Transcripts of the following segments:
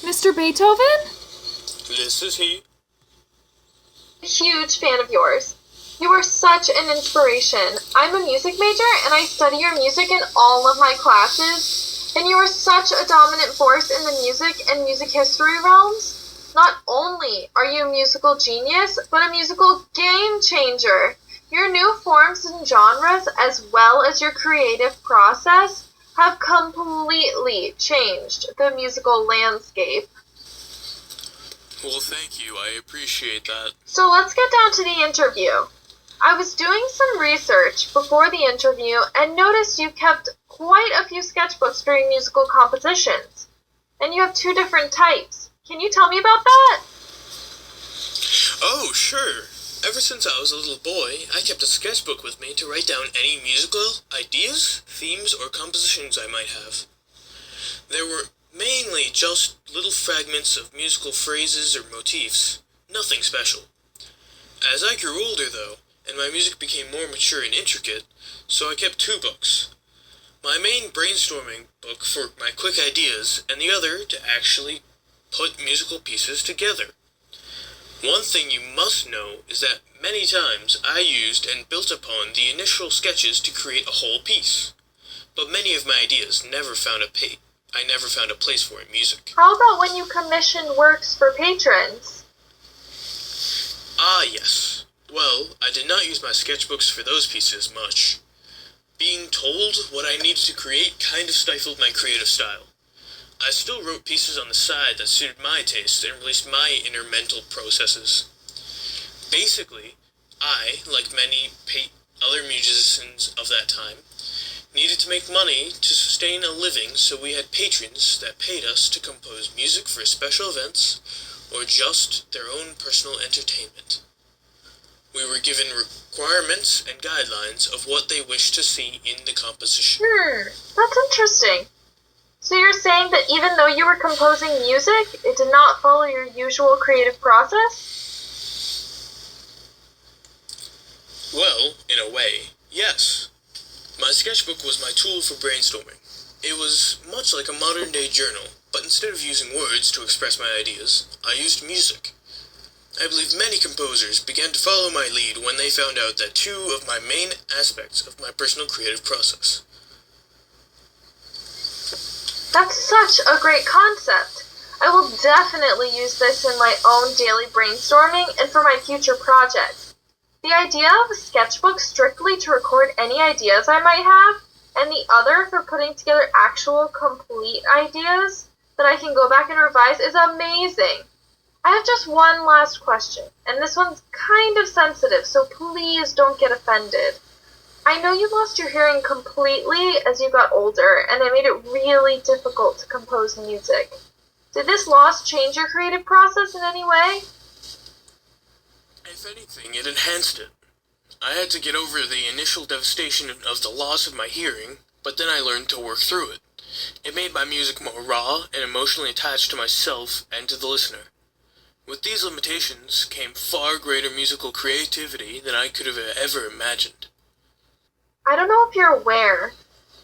Mr. Beethoven? This is he. Huge fan of yours. You are such an inspiration. I'm a music major and I study your music in all of my classes, and you are such a dominant force in the music and music history realms. Not only are you a musical genius, but a musical game changer. Your new forms and genres, as well as your creative process, have completely changed the musical landscape. Well, thank you. I appreciate that. So let's get down to the interview. I was doing some research before the interview and noticed you kept quite a few sketchbooks during musical compositions. And you have two different types. Can you tell me about that? Oh, sure. Ever since I was a little boy, I kept a sketchbook with me to write down any musical ideas, themes, or compositions I might have. There were mainly just little fragments of musical phrases or motifs, nothing special. As I grew older, though, and my music became more mature and intricate, so I kept two books. My main brainstorming book for my quick ideas, and the other to actually put musical pieces together. One thing you must know is that many times I used and built upon the initial sketches to create a whole piece, but many of my ideas never found a place for in music. How about when you commissioned works for patrons? Ah, yes. Well, I did not use my sketchbooks for those pieces much. Being told what I needed to create kind of stifled my creative style. I still wrote pieces on the side that suited my taste and released my inner mental processes. Basically, I, like many other musicians of that time, needed to make money to sustain a living, so we had patrons that paid us to compose music for special events or just their own personal entertainment. We were given requirements and guidelines of what they wished to see in the composition. That's interesting. So you're saying that even though you were composing music, it did not follow your usual creative process? Well, in a way, yes. My sketchbook was my tool for brainstorming. It was much like a modern-day journal, but instead of using words to express my ideas, I used music. I believe many composers began to follow my lead when they found out that two of my main aspects of my personal creative process. That's such a great concept. I will definitely use this in my own daily brainstorming and for my future projects. The idea of a sketchbook strictly to record any ideas I might have, and the other for putting together actual complete ideas that I can go back and revise is amazing. I have just one last question, and this one's kind of sensitive, so please don't get offended. I know you lost your hearing completely as you got older, and it made it really difficult to compose music. Did this loss change your creative process in any way? If anything, it enhanced it. I had to get over the initial devastation of the loss of my hearing, but then I learned to work through it. It made my music more raw and emotionally attached to myself and to the listener. With these limitations came far greater musical creativity than I could have ever imagined. I don't know if you're aware,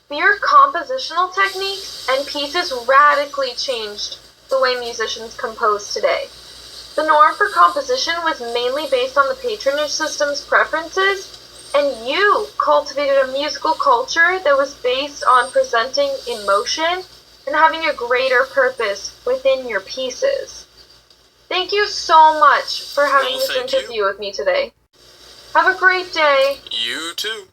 but your compositional techniques and pieces radically changed the way musicians compose today. The norm for composition was mainly based on the patronage system's preferences, and you cultivated a musical culture that was based on presenting emotion and having a greater purpose within your pieces. Thank you so much for having this interview with me today. Have a great day. You too.